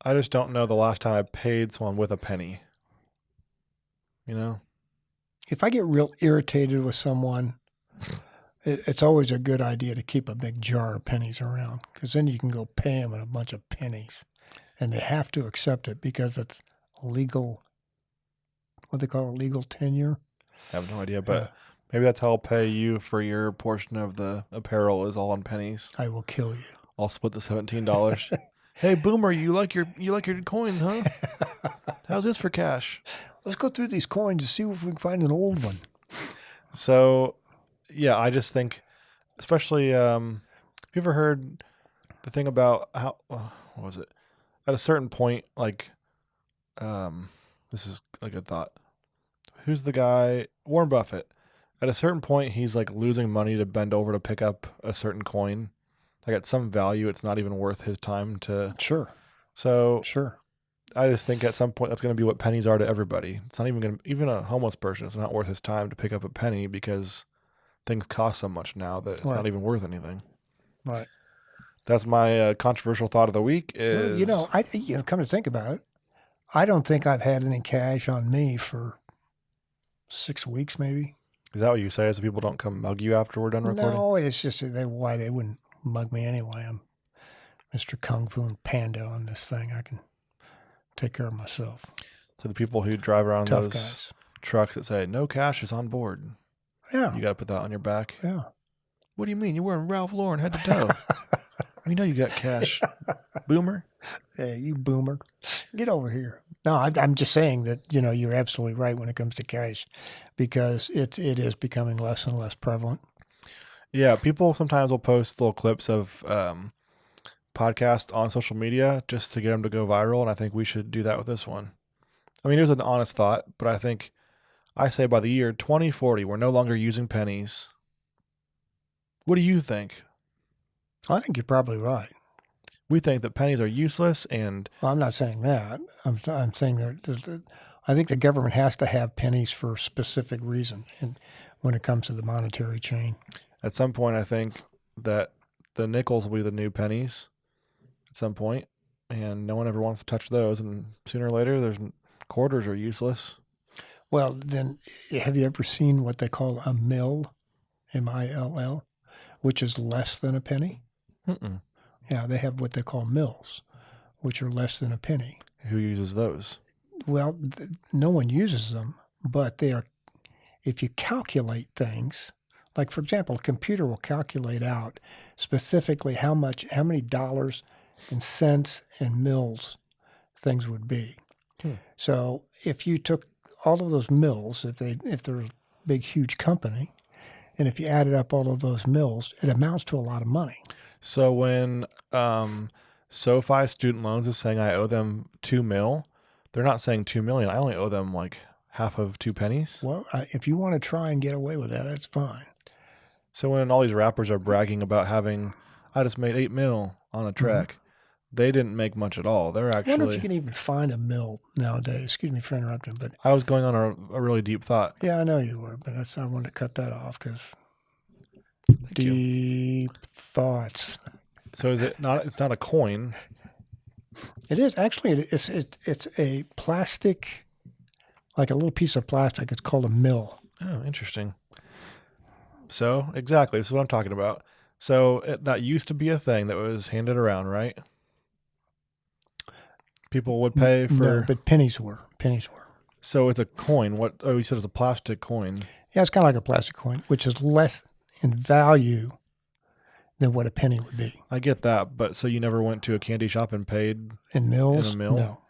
I just don't know the last time I paid someone with a penny. You know? If I get real irritated with someone, it's always a good idea to keep a big jar of pennies around, because then you can go pay them in a bunch of pennies. And they have to accept it because it's legal, what they call it, legal tenure. I have no idea, but maybe that's how I'll pay you for your portion of the apparel is all in pennies. I will kill you. I'll split the $17. Hey, Boomer, you like your coins, huh? How's this for cash? Let's go through these coins and see if we can find an old one. So, yeah, I just think, especially, have you ever heard the thing about how, what was it? At a certain point, like, this is a good thought. Who's the guy? Warren Buffett. At a certain point, he's like losing money to bend over to pick up a certain coin. Like at some value, it's not even worth his time to. Sure. So Sure. I just think at some point that's going to be what pennies are to everybody. It's not even going to, even a homeless person, it's not worth his time to pick up a penny because things cost so much now that it's not even worth anything. Right. That's my controversial thought of the week. Is well, come to think about it, I don't think I've had any cash on me for 6 weeks, maybe. Is that what you say? So people don't come mug you after we're done recording? No, it's just why they wouldn't mug me anyway. I'm Mr. Kung Fu and Panda on this thing. I can take care of myself. So the people who drive around Tough those guys. trucks that say no cash is on board, Yeah. you got to put that on your back. Yeah. What do you mean? You're wearing Ralph Lauren head to toe. We know you got cash, Boomer. Hey, you boomer, get over here. No, I'm just saying that, you're absolutely right when it comes to cash, because it is becoming less and less prevalent. Yeah, people sometimes will post little clips of podcasts on social media just to get them to go viral, and I think we should do that with this one. I mean, it was an honest thought, but I say by the year 2040, we're no longer using pennies. What do you think? I think you're probably right. We think that pennies are useless, and Well, I'm not saying that. I'm saying I think the government has to have pennies for a specific reason, and when it comes to the monetary chain. at some point, I think that the nickels will be the new pennies at some point, and no one ever wants to touch those. And sooner or later, quarters are useless. Well, then, have you ever seen what they call a mill, M-I-L-L, which is less than a penny? Mm-mm. Yeah, they have what they call mills, which are less than a penny. Who uses those? Well, no one uses them, but they are. If you calculate things, like for example, a computer will calculate out specifically how many dollars and cents and mills things would be. So if you took all of those mills, if they're a big huge company, and if you added up all of those mills, it amounts to a lot of money. So when SoFi Student Loans is saying I owe them $2 million, they're not saying $2 million. I only owe them like half of 2 pennies. Well, if you want to try and get away with that, that's fine. So when all these rappers are bragging about having, I just made $8 million on a track, they didn't make much at all. They're actually. I wonder if you can even find a mill nowadays. Excuse me for interrupting, but I was going on a really deep thought. yeah, I know you were, but I wanted to cut that off because deep thoughts. So is it not? It's not a coin. It is actually. It's a plastic, like a little piece of plastic. It's called a mill. Oh, interesting. So exactly, this is what I'm talking about. So that used to be a thing that was handed around, right? People would pay for. No, but pennies were. So it's a coin. What? Oh, you said it's a plastic coin. Yeah, it's kind of like a plastic coin, which is less in value than what a penny would be. I get that, but so you never went to a candy shop and paid in mills? In a mill? No.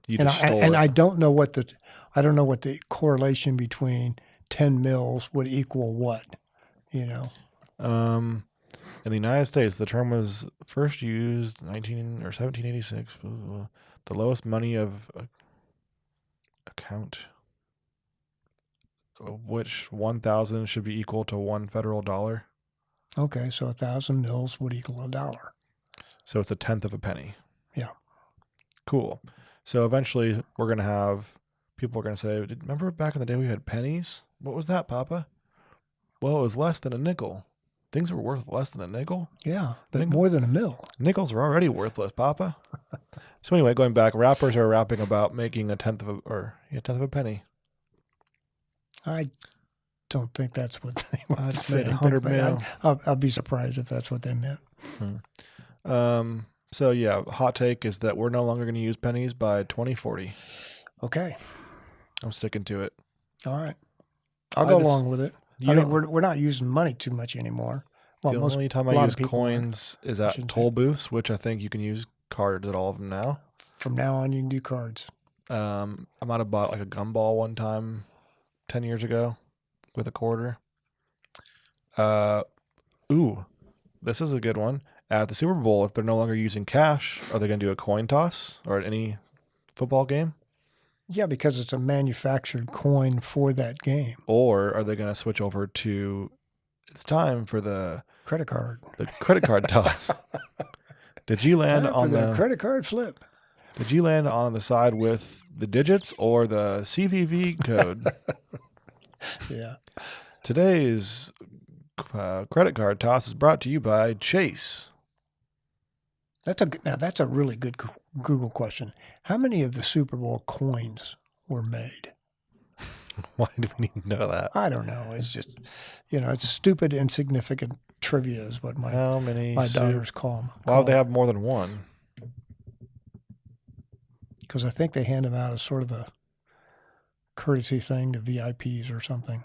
You just stole it. I don't know what the correlation between 10 mills would equal what, you know. In the United States, the term was first used 1786. The lowest money of account of which 1,000 should be equal to one federal dollar. Okay, so 1,000 mils would equal $1. So it's a tenth of a penny. Yeah. Cool. So eventually we're going to have, people are going to say, remember back in the day we had pennies? What was that, Papa? Well, it was less than a nickel. Things were worth less than a nickel? Yeah, but more than a mil. Nickels are already worthless, Papa. So anyway, going back, rappers are rapping about making a tenth of a penny. I don't think that's what they were I'd saying. say 100 mil. I'll be surprised if that's what they meant. So yeah, hot take is that we're no longer going to use pennies by 2040. Okay. I'm sticking to it. All right. I'll go along with it. I mean, we're not using money too much anymore. Well, the only time I use coins is at toll booths, which I think you can use cards at all of them now. From now on, you can do cards. I might have bought like a gumball one time 10 years ago with a quarter. This is a good one. At the Super Bowl, if they're no longer using cash, are they going to do a coin toss or at any football game? Yeah, because it's a manufactured coin for that game. Or are they going to switch over to, it's time for the credit card toss? Did you land on the credit card flip? Did you land on the side with the digits or the CVV code? Yeah. Today's credit card toss is brought to you by Chase. That's a really good Google question. How many of the Super Bowl coins were made? Why do we need to know that? I don't know. It's just, it's stupid, insignificant trivia is what my daughters call them. Why would they have more than one? Because I think they hand them out as sort of a courtesy thing to VIPs or something.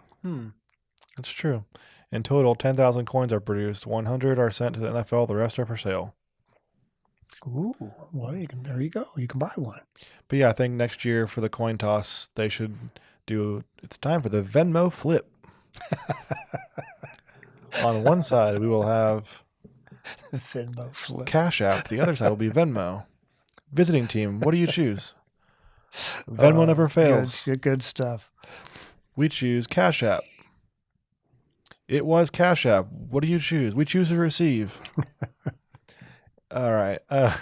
That's true. In total, 10,000 coins are produced. 100 are sent to the NFL. The rest are for sale. Ooh, well, there you go. You can buy one. But yeah, I think next year for the coin toss, they should do, it's time for the Venmo flip. On one side, we will have Venmo flip. Cash App. The other side will be Venmo. Visiting team, what do you choose? Venmo never fails. Good stuff. We choose Cash App. It was Cash App. What do you choose? We choose to receive. All right. What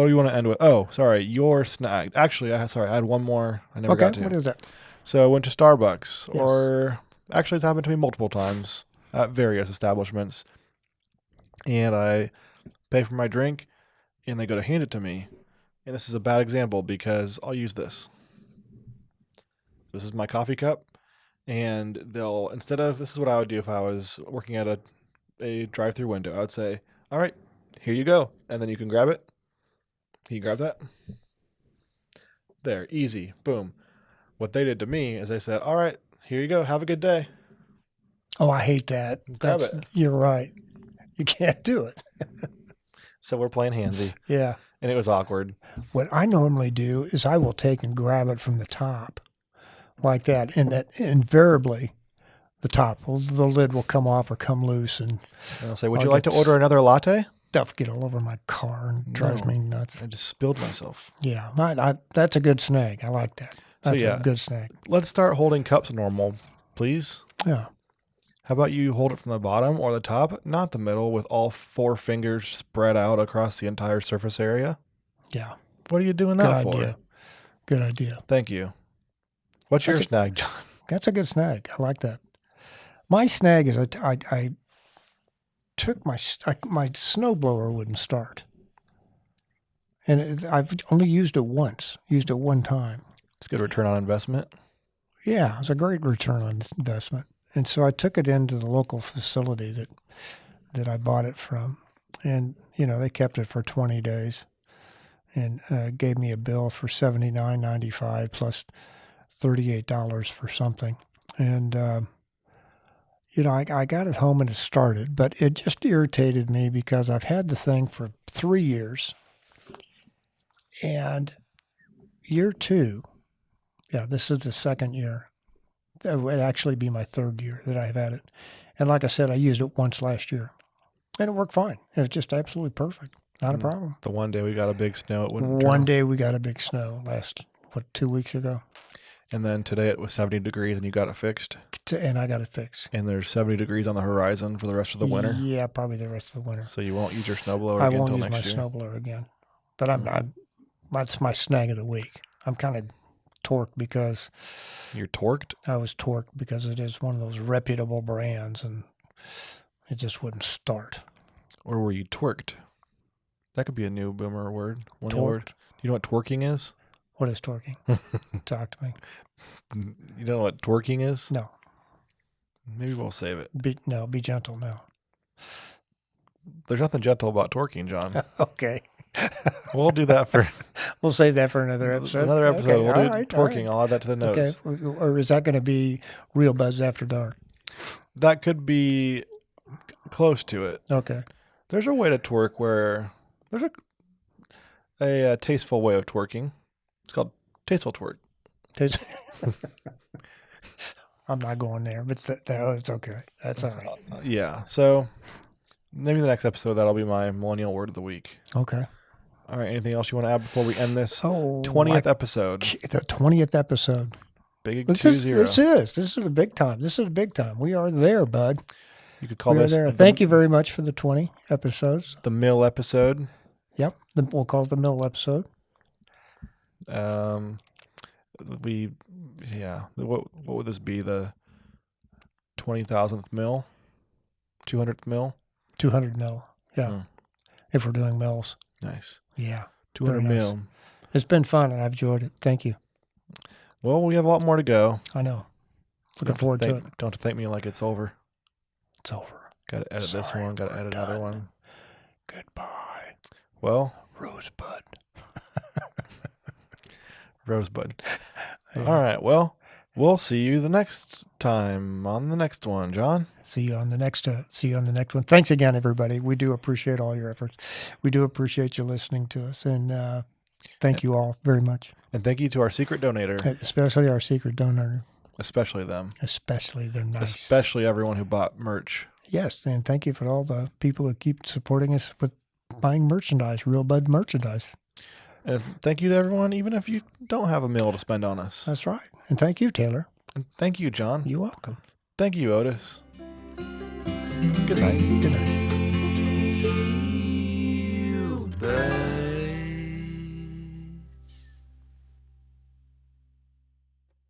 do you want to end with? Oh, sorry. Your snag. Actually, I had one more. I never got to. What is that? So I went to Starbucks, Yes. or actually it's happened to me multiple times at various establishments. And I pay for my drink, and they go to hand it to me. And this is a bad example because I'll use this. This is my coffee cup. And this is what I would do if I was working at a drive-through window. I would say, all right, here you go. And then you can grab it. Can you grab that? There, easy, boom. What they did to me is they said, all right, here you go. Have a good day. Oh, I hate that. Grab it. You're right. You can't do it. So we're playing handsy. Yeah. And it was awkward. What I normally do is I will take and grab it from the top like that. And that invariably the lid will come off or come loose. And I'll say, would you like to order another latte? Stuff get all over my car and drives me nuts. I just spilled myself. Yeah. That's a good snag. I like that. That's a good snag. Let's start holding cups normal, please. Yeah. How about you hold it from the bottom or the top, not the middle, with all 4 fingers spread out across the entire surface area? Yeah. What are you doing that for? Good idea. Thank you. What's your snag, John? That's a good snag. I like that. My snag is I took my snowblower wouldn't start. And I've only used it once, used it one time. It's a good return on investment. Yeah, it's a great return on investment. And so I took it into the local facility that I bought it from. And, they kept it for 20 days and gave me a bill for $79.95 plus $38 for something. And, I got it home and it started, but it just irritated me because I've had the thing for 3 years. And year 2, this is the second year. It would actually be my 3rd year that I've had it. And like I said, I used it once last year. And it worked fine. It was just absolutely perfect. Not a problem. The one day we got a big snow, it wouldn't One day we got a big snow 2 weeks ago. And then today it was 70 degrees and you got it fixed. And I got it fixed. And there's 70 degrees on the horizon for the rest of the winter. Yeah, probably the rest of the winter. So you won't use your snowblower I again won't until use next my year. snowblower again. But that's my snag of the week. I'm kind of torqued because You're torqued? I was torqued because it is one of those reputable brands and it just wouldn't start. Or were you twerked? That could be a new boomer word. One new word. Torqued? Do you know what twerking is? What is torquing? Talk to me. You don't know what twerking is? No. Maybe we'll save it. Be gentle now. There's nothing gentle about twerking, John. Okay. We'll do that for We'll save that for another episode. another episode. Okay, We'll do all right, all twerking. right. I'll add that to the notes. Okay. Or is that going to be Real Buzz After Dark? That could be close to it. Okay. There's a way to twerk where there's a tasteful way of twerking. It's called tasteful twerk. I'm not going there, but it's okay. That's all right. Yeah. So maybe the next episode that'll be my millennial word of the week. Okay. All right. Anything else you want to add before we end this 20th my- episode? The 20th episode. Big This 2-0. is a big time. This is a big time. We are there, bud. You could call We are this there. Thank you very much for the 20 episodes. the mill episode. Yep. We'll call it the middle episode. What would this be? The 20,000th mill? 200th mill? 200 mil. Yeah. Hmm. If we're doing mils. Nice. Yeah. 200 Very nice. mil. It's been fun and I've enjoyed it. Thank you. Well, we have a lot more to go. I know. Looking Don't forward to thank- it. Don't have to thank me like it's over. It's over. Got to edit this Sorry, one. Got to we're edit done. another one. Goodbye. Well, Rosebud. Rosebud. Yeah. All right. Well, we'll see you the next time on the next one, John. See you on the next one. Thanks again, everybody. We do appreciate all your efforts. We do appreciate you listening to us. And thank you all very much. And thank you to our secret donator, Especially our secret donor. especially them, Especially they're nice. especially everyone who bought merch. Yes, and thank you for all the people who keep supporting us with buying merchandise, Real Bud merchandise. And thank you to everyone, even if you don't have a meal to spend on us. That's right. And thank you, Taylor. And thank you, John. You're welcome. Thank you, Otis. Good night. Good night.